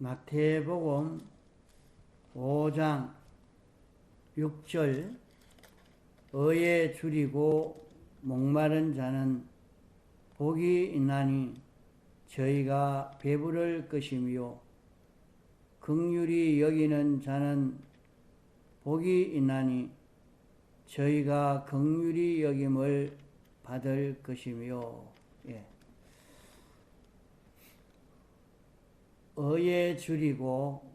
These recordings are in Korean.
마태복음 5장 6절 의에 줄이고 목마른 자는 복이 있나니 저희가 배부를 것이며 긍휼히 여기는 자는 복이 있나니 저희가 긍휼히 여김을 받을 것이며. 의에 줄이고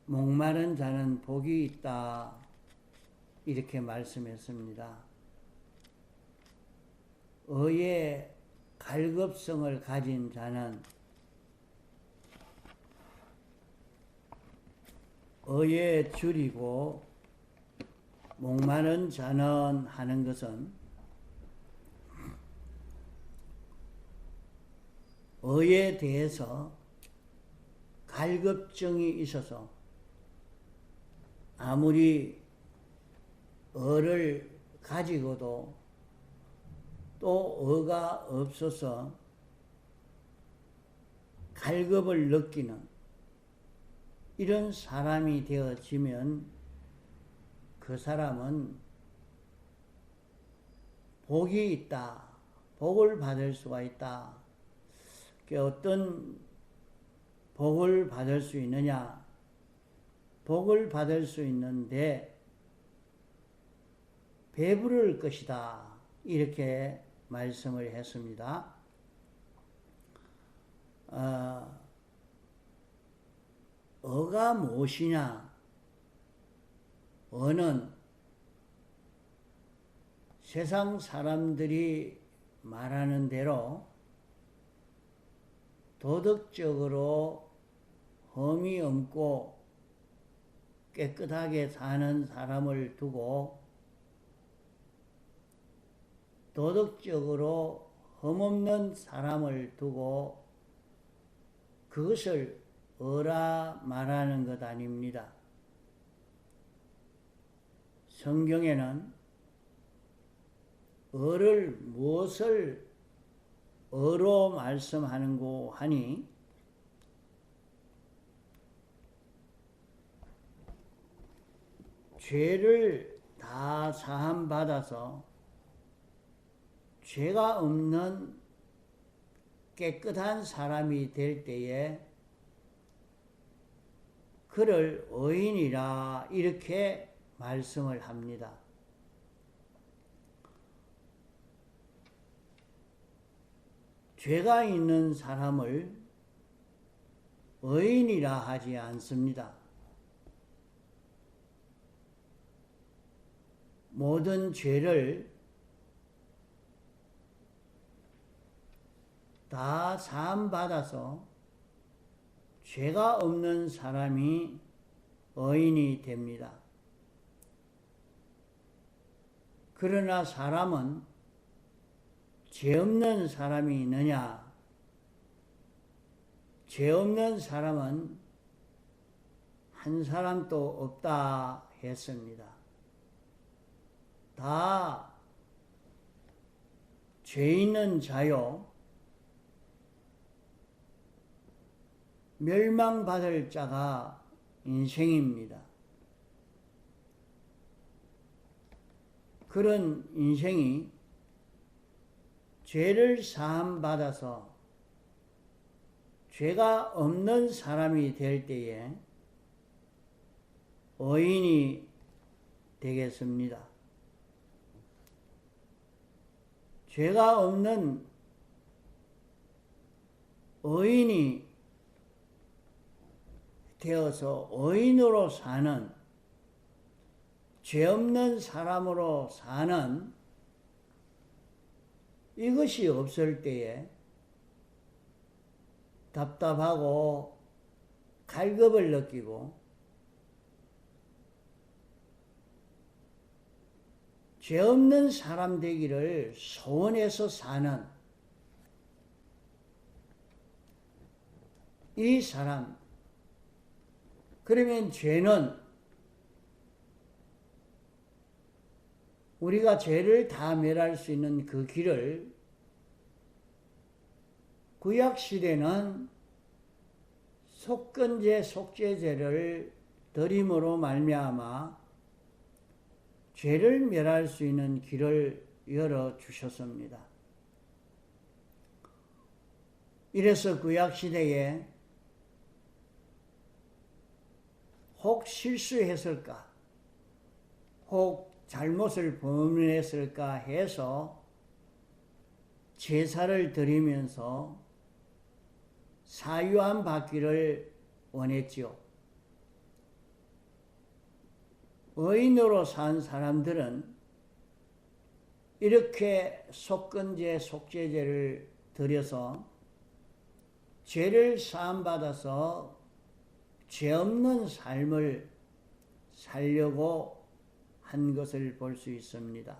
목마른 자는 복이 있다, 이렇게 말씀했습니다. 의의 갈급성을 가진 자는, 의에 줄이고 목마른 자는 하는 것은 의에 대해서 갈급증이 있어서 아무리 의를 가지고도 또 의가 없어서 갈급을 느끼는 이런 사람이 되어지면 그 사람은 복이 있다, 복을 받을 수가 있다. 어떤 복을 받을 수 있느냐? 복을 받을 수 있는데 배부를 것이다, 이렇게 말씀을 했습니다. 의가 무엇이냐? 의는 세상 사람들이 말하는 대로 도덕적으로 흠이 없고 깨끗하게 사는 사람을 두고 도덕적으로 흠없는 사람을 두고 그것을 의라 말하는 것 아닙니다. 성경에는 의를 무엇을 의로 말씀하는고 하니 죄를 다 사함받아서 죄가 없는 깨끗한 사람이 될 때에 그를 의인이라, 이렇게 말씀을 합니다. 죄가 있는 사람을 의인이라 하지 않습니다. 모든 죄를 다 사함받아서 죄가 없는 사람이 의인이 됩니다. 그러나 사람은 죄 없는 사람이 있느냐? 죄 없는 사람은 한 사람도 없다 했습니다. 다 죄 있는 자요, 멸망받을 자가 인생입니다. 그런 인생이 죄를 사함받아서 죄가 없는 사람이 될 때에 의인이 되겠습니다. 죄가 없는 의인이 되어서 의인으로 사는, 죄 없는 사람으로 사는 이것이 없을 때에 답답하고 갈급을 느끼고 죄 없는 사람 되기를 소원해서 사는 이 사람, 그러면 죄는 우리가 죄를 다 멸할 수 있는 그 길을 구약시대는 속건제 속죄제를 드림으로 말미암아 죄를 멸할 수 있는 길을 열어 주셨습니다. 이래서 구약시대에 혹 실수했을까, 혹 잘못을 범했을까 해서 제사를 드리면서 사유함 받기를 원했지요. 의인으로 산 사람들은 이렇게 속건제, 속죄제를 드려서 죄를 사함받아서 죄 없는 삶을 살려고 한 것을 볼 수 있습니다.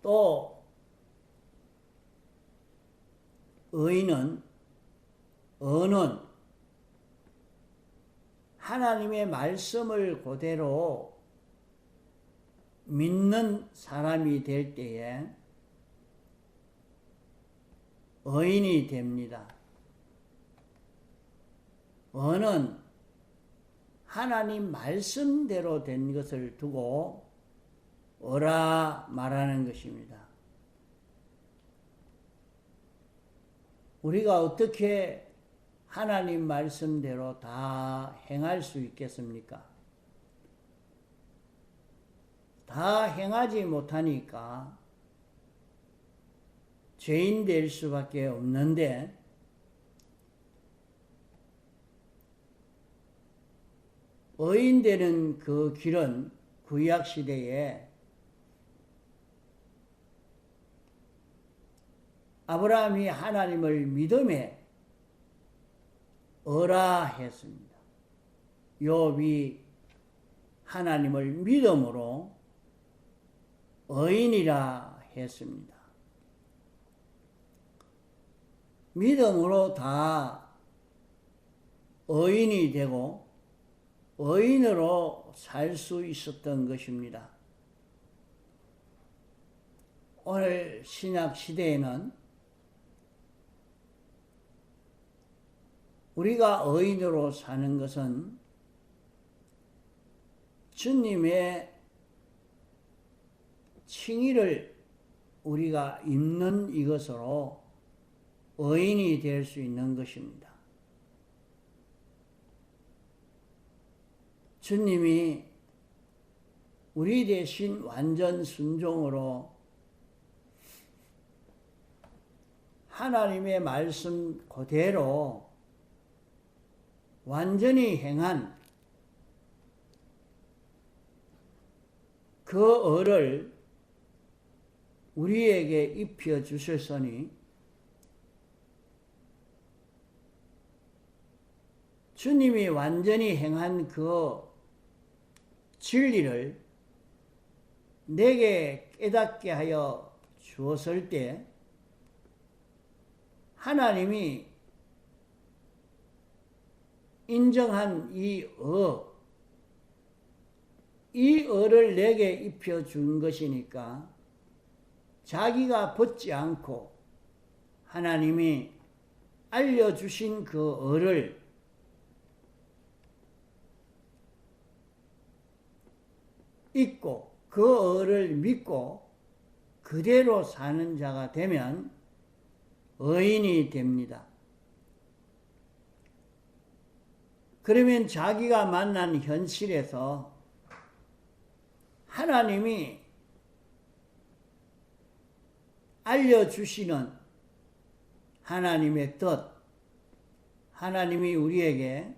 또 의인은, 언은 하나님의 말씀을 그대로 믿는 사람이 될 때에 의인이 됩니다. 언은 하나님 말씀대로 된 것을 두고 어라 말하는 것입니다. 우리가 어떻게 하나님 말씀대로 다 행할 수 있겠습니까? 다 행하지 못하니까 죄인 될 수밖에 없는데, 의인 되는 그 길은 구약시대에 아브라함이 하나님을 믿음에 어라 했습니다. 욥이 하나님을 믿음으로 의인이라 했습니다. 믿음으로 다 의인이 되고 의인으로 살 수 있었던 것입니다. 오늘 신약 시대에는 우리가 의인으로 사는 것은 주님의 칭의를 우리가 입는 이것으로 의인이 될 수 있는 것입니다. 주님이 우리 대신 완전 순종으로 하나님의 말씀 그대로 완전히 행한 그 의를 우리에게 입혀 주셨으니 주님이 완전히 행한 그 진리를 내게 깨닫게 하여 주었을 때 하나님이 인정한 이 의를 내게 입혀준 것이니까 자기가 벗지 않고 하나님이 알려주신 그 의를 잊고 그 의를 믿고 그대로 사는 자가 되면 의인이 됩니다. 그러면 자기가 만난 현실에서 하나님이 알려주시는 하나님의 뜻, 하나님이 우리에게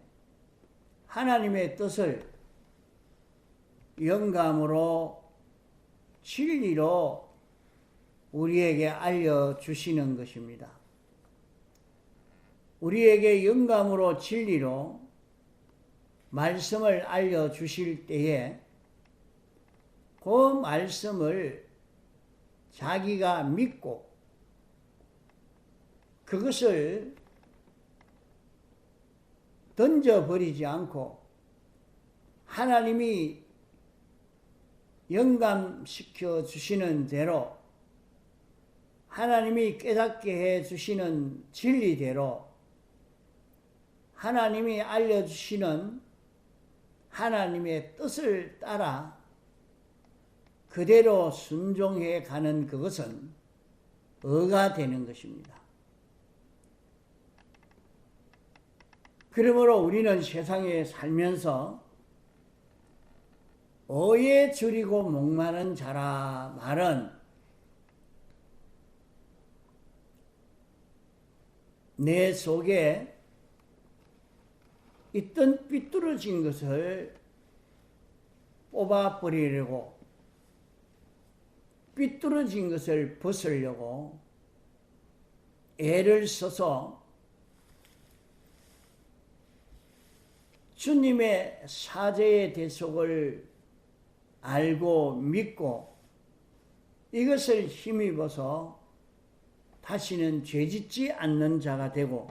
하나님의 뜻을 영감으로 진리로 우리에게 알려주시는 것입니다. 우리에게 영감으로 진리로 말씀을 알려주실 때에 그 말씀을 자기가 믿고 그것을 던져버리지 않고 하나님이 영감시켜 주시는 대로 하나님이 깨닫게 해 주시는 진리대로 하나님이 알려주시는 하나님의 뜻을 따라 그대로 순종해 가는 그것은 의가 되는 것입니다. 그러므로 우리는 세상에 살면서 의에 줄이고 목마른 자라 말은 내 속에 있던 삐뚤어진 것을 뽑아버리려고, 삐뚤어진 것을 벗으려고 애를 써서 주님의 사죄의 대속을 알고 믿고 이것을 힘입어서 다시는 죄짓지 않는 자가 되고,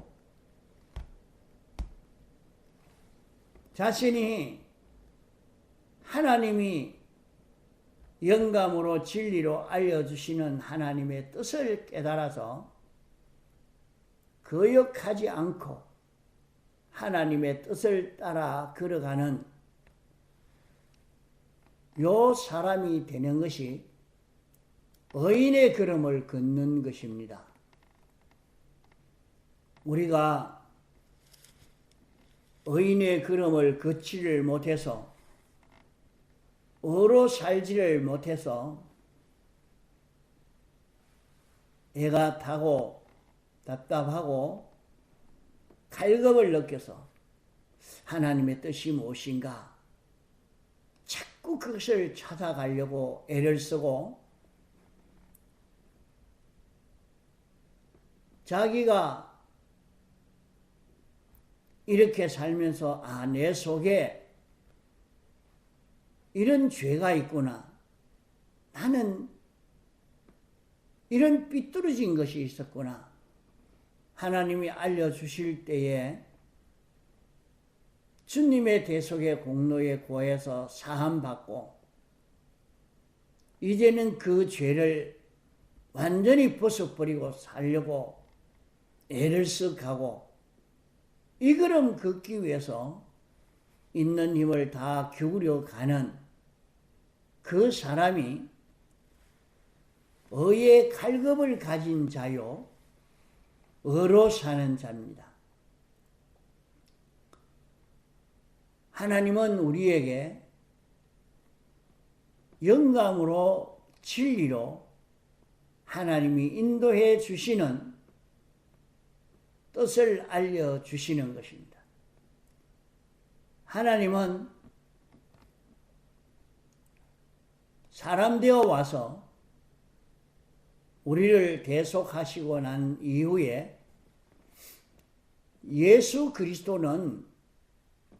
자신이 하나님이 영감으로 진리로 알려주시는 하나님의 뜻을 깨달아서 거역하지 않고 하나님의 뜻을 따라 걸어가는 요 사람이 되는 것이 의인의 걸음을 걷는 것입니다. 우리가 의인의 걸음을 걷지를 못해서, 의로 살지를 못해서 애가 타고 답답하고 갈급을 느껴서 하나님의 뜻이 무엇인가 자꾸 그것을 찾아가려고 애를 쓰고, 자기가 이렇게 살면서 내 속에 이런 죄가 있구나, 나는 이런 삐뚤어진 것이 있었구나, 하나님이 알려주실 때에 주님의 대속의 공로에 구해서 사함받고 이제는 그 죄를 완전히 벗어버리고 살려고 애를 쓱하고 이 걸음 걷기 위해서 있는 힘을 다 기울여 가는 그 사람이 의의 갈급을 가진 자요, 의로 사는 자입니다. 하나님은 우리에게 영감으로 진리로 하나님이 인도해 주시는 뜻을 알려주시는 것입니다. 하나님은 사람 되어 와서 우리를 대속하시고 난 이후에 예수 그리스도는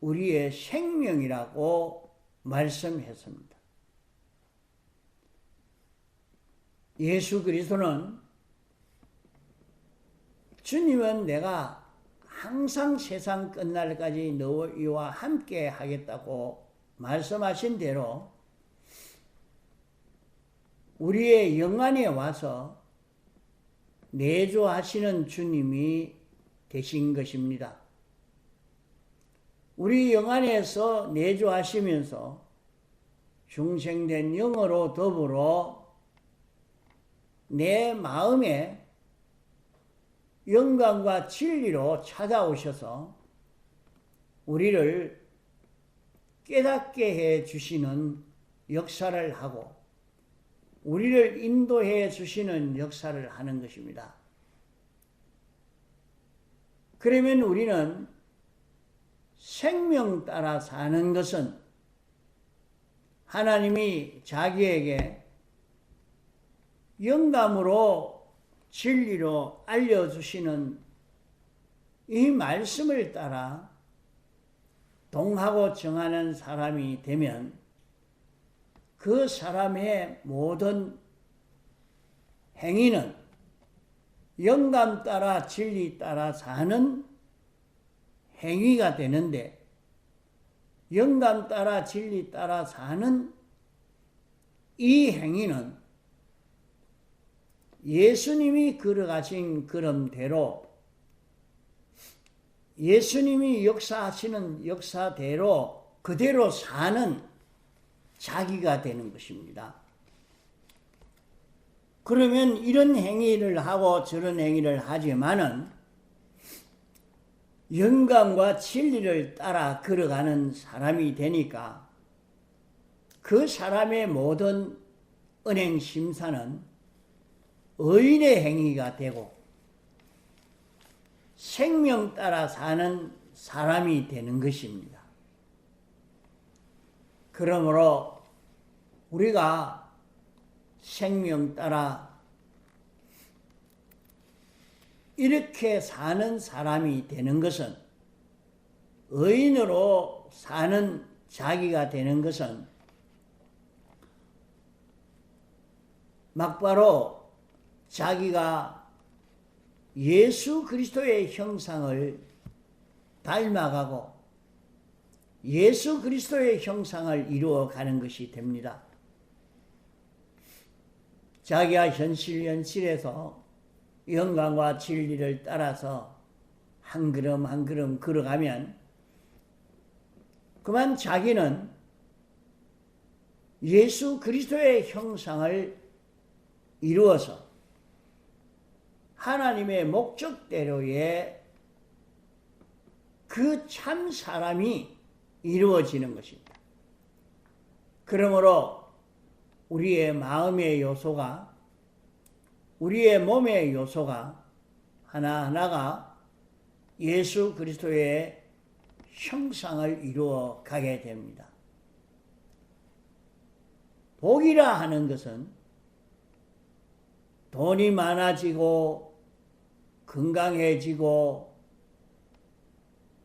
우리의 생명이라고 말씀했습니다. 예수 그리스도는 주님은 내가 항상 세상 끝날까지 너희와 함께 하겠다고 말씀하신 대로 우리의 영안에 와서 내주하시는 주님이 되신 것입니다. 우리 영안에서 내주하시면서 중생된 영으로 더불어 내 마음에 영감과 진리로 찾아오셔서 우리를 깨닫게 해 주시는 역사를 하고 우리를 인도해 주시는 역사를 하는 것입니다. 그러면 우리는 생명 따라 사는 것은 하나님이 자기에게 영감으로 진리로 알려주시는 이 말씀을 따라 동하고 정하는 사람이 되면 그 사람의 모든 행위는 영감 따라 진리 따라 사는 행위가 되는데, 영감 따라 진리 따라 사는 이 행위는 예수님이 걸어가신 걸음대로 예수님이 역사하시는 역사대로 그대로 사는 자기가 되는 것입니다. 그러면 이런 행위를 하고 저런 행위를 하지만은 영감과 진리를 따라 걸어가는 사람이 되니까 그 사람의 모든 은행 심사는 의인의 행위가 되고 생명 따라 사는 사람이 되는 것입니다. 그러므로 우리가 생명 따라 이렇게 사는 사람이 되는 것은, 의인으로 사는 자기가 되는 것은 막바로 자기가 예수 그리스도의 형상을 닮아가고 예수 그리스도의 형상을 이루어가는 것이 됩니다. 자기가 현실에서 영광과 진리를 따라서 한 걸음 한 걸음 걸어가면 그만 자기는 예수 그리스도의 형상을 이루어서 하나님의 목적대로의 그 참 사람이 이루어지는 것입니다. 그러므로 우리의 마음의 요소가, 우리의 몸의 요소가 하나하나가 예수 그리스도의 형상을 이루어 가게 됩니다. 복이라 하는 것은 돈이 많아지고 건강해지고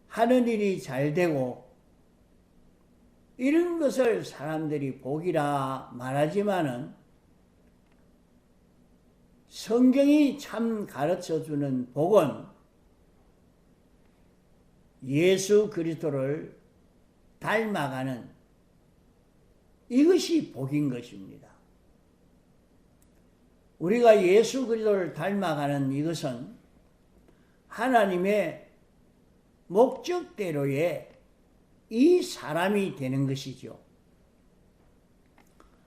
하는 일이 잘 되고 이런 것을 사람들이 복이라 말하지만은 성경이 참 가르쳐주는 복은 예수 그리스도를 닮아가는 이것이 복인 것입니다. 우리가 예수 그리스도를 닮아가는 이것은 하나님의 목적대로의 이 사람이 되는 것이죠.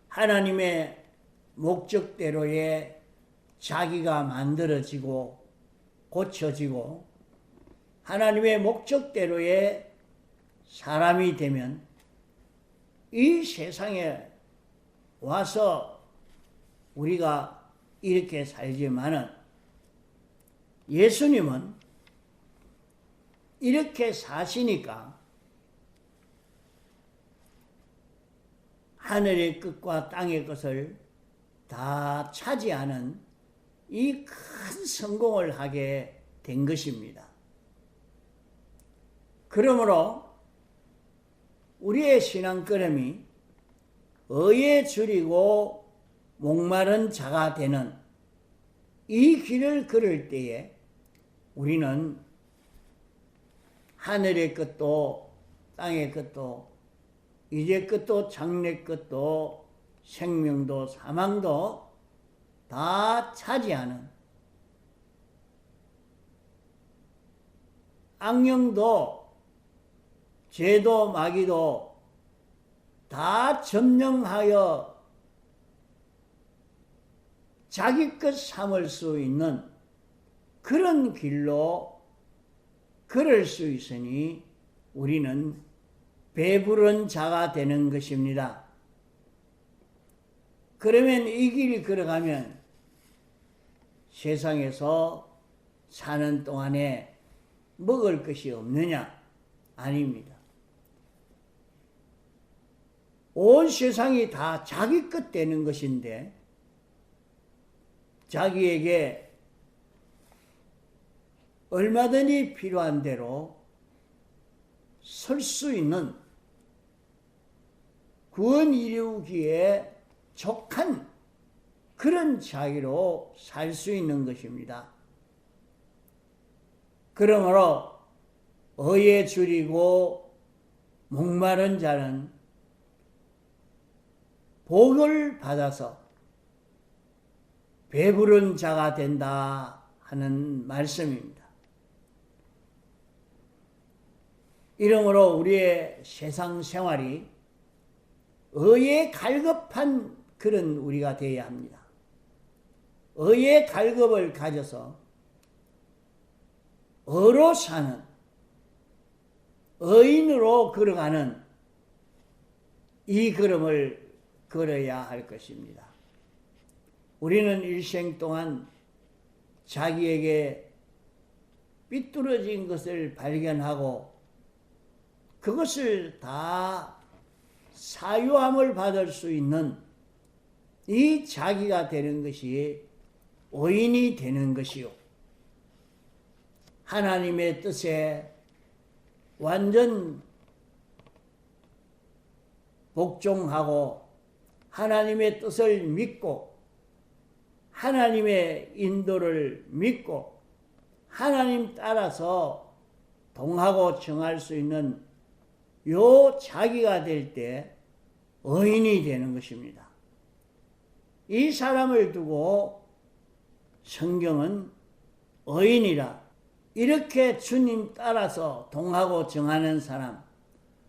하나님의 목적대로의 자기가 만들어지고 고쳐지고 하나님의 목적대로의 사람이 되면 이 세상에 와서 우리가 이렇게 살지만은 예수님은 이렇게 사시니까 하늘의 끝과 땅의 것을 다 차지하는 이 큰 성공을 하게 된 것입니다. 그러므로 우리의 신앙걸음이 의에 줄이고 목마른 자가 되는 이 길을 걸을 때에 우리는 하늘의 끝도 땅의 끝도 이제 끝도 장래 끝도 생명도 사망도 다 차지하는, 악령도 죄도 마귀도 다 점령하여 자기 것 삼을 수 있는 그런 길로 걸을 수 있으니 우리는 배부른 자가 되는 것입니다. 그러면 이 길을 걸어가면 세상에서 사는 동안에 먹을 것이 없느냐? 아닙니다. 온 세상이 다 자기 것 되는 것인데 자기에게 얼마든지 필요한 대로 설 수 있는 구원 이루기에 족한 그런 자기로 살 수 있는 것입니다. 그러므로 의에 줄이고 목마른 자는 복을 받아서 배부른 자가 된다 하는 말씀입니다. 이러므로 우리의 세상 생활이 의에 갈급한 그런 우리가 되어야 합니다. 의의 갈급을 가져서 의로 사는, 의인으로 걸어가는 이 걸음을 걸어야 할 것입니다. 우리는 일생 동안 자기에게 삐뚤어진 것을 발견하고 그것을 다 사유함을 받을 수 있는 이 자기가 되는 것이 의인이 되는 것이요. 하나님의 뜻에 완전 복종하고 하나님의 뜻을 믿고 하나님의 인도를 믿고 하나님 따라서 동하고 정할 수 있는 요 자기가 될 때 의인이 되는 것입니다. 이 사람을 두고 성경은 의인이라 이렇게 주님 따라서 동하고 정하는 사람,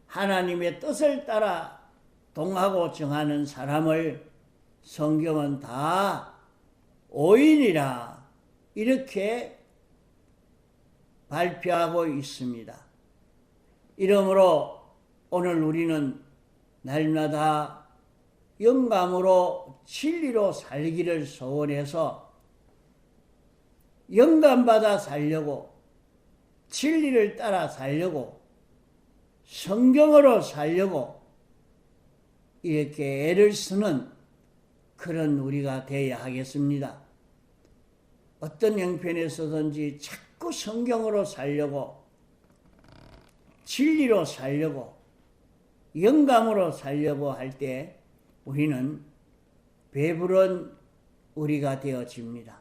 하나님의 뜻을 따라 동하고 정하는 사람을 성경은 다 의인이라 이렇게 발표하고 있습니다. 이러므로 오늘 우리는 날마다 영감으로 진리로 살기를 소원해서 영감받아 살려고 진리를 따라 살려고 성경으로 살려고 이렇게 애를 쓰는 그런 우리가 되어야 하겠습니다. 어떤 형편에서든지 자꾸 성경으로 살려고 진리로 살려고 영감으로 살려고 할 때 우리는 배부른 우리가 되어집니다.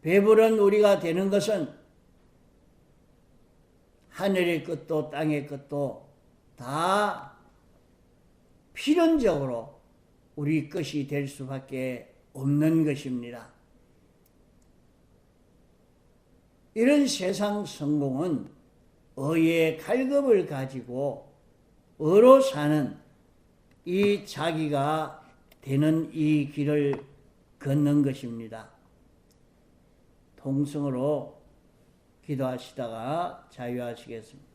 배부른 우리가 되는 것은 하늘의 것도 땅의 것도 다 필연적으로 우리 것이 될 수밖에 없는 것입니다. 이런 세상 성공은 의의 갈급을 가지고 의로 사는 이 자기가 되는 이 길을 걷는 것입니다. 통성으로 기도하시다가 자유하시겠습니다.